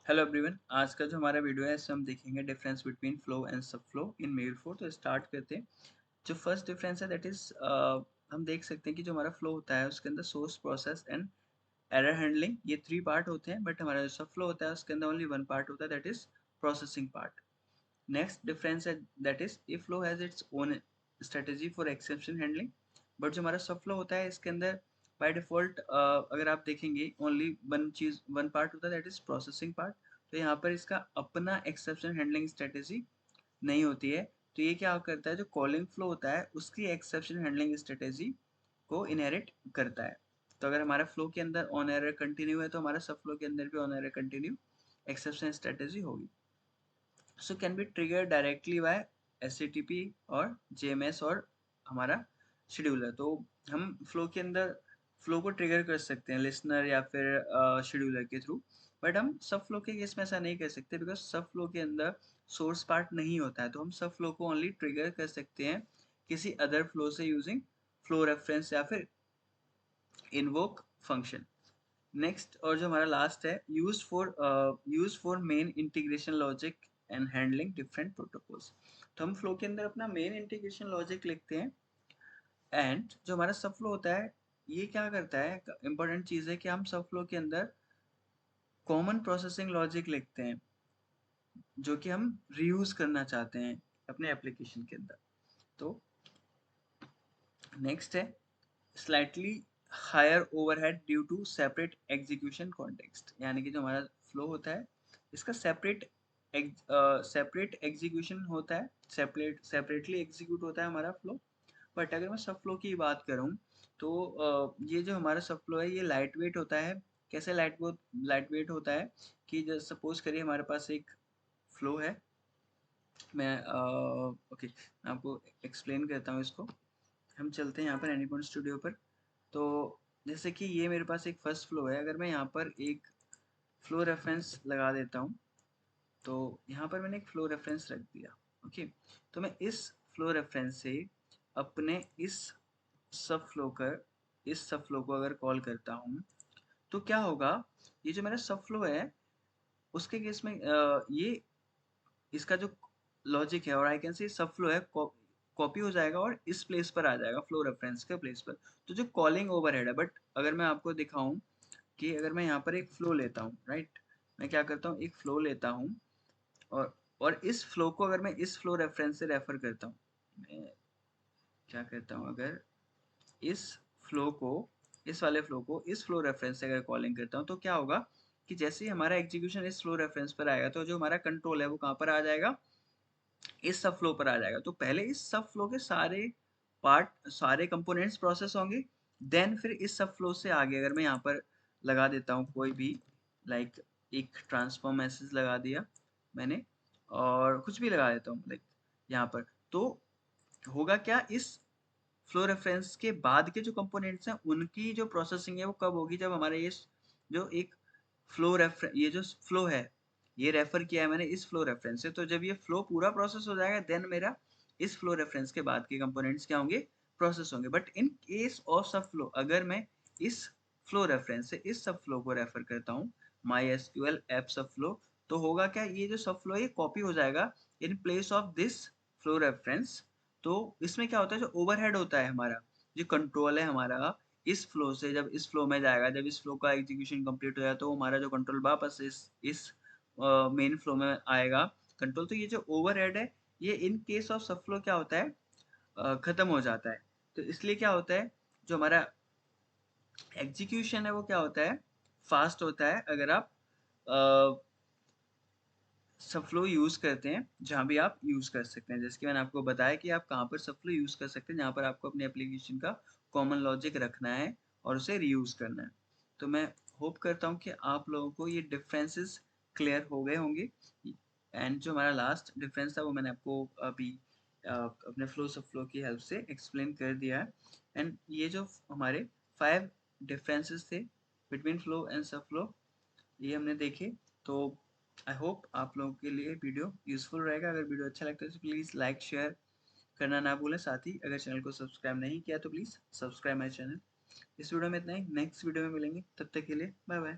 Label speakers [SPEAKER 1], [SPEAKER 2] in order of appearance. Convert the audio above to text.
[SPEAKER 1] Hello everyone, आज का जो हमारा वीडियो है इसमें हम देखेंगे डिफरेंस बिटवीन फ्लो एंड सब फ्लो इन मेल फ्लो। तो स्टार्ट करते हैं। जो फर्स्ट डिफरेंस है दैट इज हम देख सकते हैं कि जो हमारा फ्लो होता है उसके अंदर source, process and error handling, ये 3 पार्ट होते हैं। बट हमारा जो सब फ्लो होता है उसके अंदर ओनली 1 पार्ट होता है, that is processing part. Next difference है that is E flow has its own strategy for exception handling. But जो हमारा सब फ्लो होता है इसके अंदर बाय डिफॉल्ट अगर आप देखेंगे ओनली वन पार्ट होता है, दैट इज प्रोसेसिंग पार्ट। तो यहाँ पर इसका अपना एक्सेप्शन हैंडलिंग स्ट्रेटेजी नहीं होती है। तो ये क्या करता है, जो कॉलिंग फ्लो होता है उसकी एक्सेप्शन हैंडलिंग स्ट्रेटेजी को इनहेरिट करता है। तो अगर हमारा फ्लो के अंदर ऑन एरर कंटिन्यू है तो हमारा सब फ्लो के अंदर भी on error continue exception strategy होगी। So can be trigger directly by HTTP और जेएमएस और हमारा शेड्यूलर। तो हम फ्लो के अंदर फ्लो को ट्रिगर कर सकते हैं लिसनर या फिर शेड्यूलर के थ्रू। बट हम सब फ्लो के केस में ऐसा नहीं कर सकते बिकॉज सब फ्लो के अंदर सोर्स पार्ट नहीं होता है। तो हम सब फ्लो को ओनली ट्रिगर कर सकते हैं किसी अदर फ्लो से यूजिंग फ्लो रेफरेंस या फिर इनवोक फंक्शन। नेक्स्ट और जो हमारा लास्ट है, use for main integration logic and handling different protocols. तो हम फ्लो के अंदर अपना मेन इंटीग्रेशन लॉजिक लिखते हैं। एंड जो हमारा सब फ्लो होता है ये क्या करता है, इंपॉर्टेंट चीज़ है कि हम सब फ्लो के अंदर कॉमन प्रोसेसिंग लॉजिक लिखते हैं जो कि हम रीयूज करना चाहते हैं अपने एप्लीकेशन के अंदर। तो नेक्स्ट है slightly higher overhead due to separate execution context. यानी कि जो हमारा फ्लो होता है इसका सेपरेट एग्जीक्यूशन होता है, सेपरेटली एग्जीक्यूट होता है हमारा फ्लो। बट अगर मैं सब फ्लो की बात करूँ तो ये जो हमारा सब फ्लो है ये लाइट वेट होता है। कैसे लाइट वेट होता है कि जब सपोज करिए हमारे पास एक फ्लो है। मैं ओके मैं आपको एक्सप्लेन करता हूँ इसको। हम चलते हैं यहाँ पर एनीपॉइंट स्टूडियो पर। तो जैसे कि ये मेरे पास एक फर्स्ट फ्लो है, अगर मैं यहाँ पर एक फ्लो रेफरेंस लगा देता हूँ तो यहाँ पर मैंने एक फ्लो रेफरेंस रख दिया। ओके, तो मैं इस फ्लो रेफरेंस से अपने इस सब फ्लो को अगर कॉल करता हूँ तो क्या होगा, ये जो मेरा सब फ्लो है उसके केस में ये इसका जो लॉजिक है और आई कैन से सब फ्लो है कॉपी हो जाएगा और इस प्लेस पर आ जाएगा फ्लो रेफरेंस के प्लेस पर। तो जो कॉलिंग ओवरहेड है, बट अगर मैं आपको दिखाऊं कि अगर मैं यहाँ पर एक फ्लो लेता हूँ, राइट, मैं क्या करता हूँ एक फ्लो लेता हूँ और इस फ्लो को अगर मैं इस फ्लो रेफरेंस से रेफर करता हूँ, मैं क्या करता हूँ अगर इस फ्लो को इस वाले फ्लो को इस फ्लो रेफरेंस से अगर कॉलिंग करता हूँ तो क्या होगा कि जैसे ही हमारा एग्जीक्यूशन इस फ्लो रेफरेंस पर आएगा तो जो हमारा कंट्रोल है वो कहाँ पर आ जाएगा, इस सब फ्लो पर आ जाएगा। तो पहले इस सब फ्लो के सारे कंपोनेंट्स प्रोसेस होंगे, देन फिर इस सब फ्लो से आगे अगर मैं यहाँ पर लगा देता हूँ कोई भी लाइक एक ट्रांसफॉर्म मैसेज लगा दिया मैंने और कुछ भी लगा देता हूँ लाइक यहाँ पर, तो होगा क्या, इस फ्लो रेफरेंस के बाद के जो कंपोनेंट्स हैं उनकी जो प्रोसेसिंग है वो कब होगी, जब हमारे ये जो एक ये जो फ्लो है ये रेफर किया है मैंने इस फ्लो रेफरेंस से। तो जब ये फ्लो पूरा प्रोसेस हो जाएगा देन मेरा इस फ्लो रेफरेंस के बाद के कंपोनेंट्स क्या होंगे, प्रोसेस होंगे। बट इन केस ऑफ सब फ्लो अगर मैं इस फ्लो रेफरेंस से इस सब फ्लो को रेफर करता हूँ माई एसक्यूएल ऐप सब फ्लो, तो होगा क्या, ये जो सब फ्लो है ये कॉपी हो जाएगा in place of this flow reference. तो इसमें क्या होता है, जो ओवरहेड होता है हमारा, जो कंट्रोल है हमारा इस फ्लो से जब इस फ्लो में जाएगा, जब इस फ्लो का एग्जीक्यूशन कंप्लीट हो जाए तो हमारा जो कंट्रोल वापस इस मेन फ्लो में आएगा कंट्रोल। तो ये जो ओवरहेड है ये इन केस ऑफ सब फ्लो क्या होता है, खत्म हो जाता है। तो इसलिए क्या होता है, जो हमारा एग्जीक्यूशन है वो क्या होता है, फास्ट होता है अगर आप सब फ्लो यूज़ करते हैं जहाँ भी आप यूज़ कर सकते हैं। जैसे कि मैंने आपको बताया कि आप कहाँ पर सब फ्लो यूज़ कर सकते हैं, जहाँ पर आपको अपने एप्लीकेशन का कॉमन लॉजिक रखना है और उसे रीयूज़ करना है। तो मैं होप करता हूँ कि आप लोगों को ये डिफरेंसेस क्लियर हो गए होंगे। एंड जो हमारा लास्ट डिफरेंस था वो मैंने आपको अभी अपने फ्लो सब फ्लो की हेल्प से एक्सप्लेन कर दिया है। एंड ये जो हमारे 5 डिफरेंसेस थे बिटवीन फ्लो एंड सब फ्लो ये हमने देखे। तो आई होप आप लोगों के लिए वीडियो यूजफुल रहेगा। अगर वीडियो अच्छा लगता है तो प्लीज़ लाइक शेयर करना ना भूलें। साथ ही अगर चैनल को सब्सक्राइब नहीं किया तो प्लीज़ सब्सक्राइब माई चैनल। इस वीडियो में इतना ही, नेक्स्ट वीडियो में मिलेंगे, तब तक के लिए बाय बाय।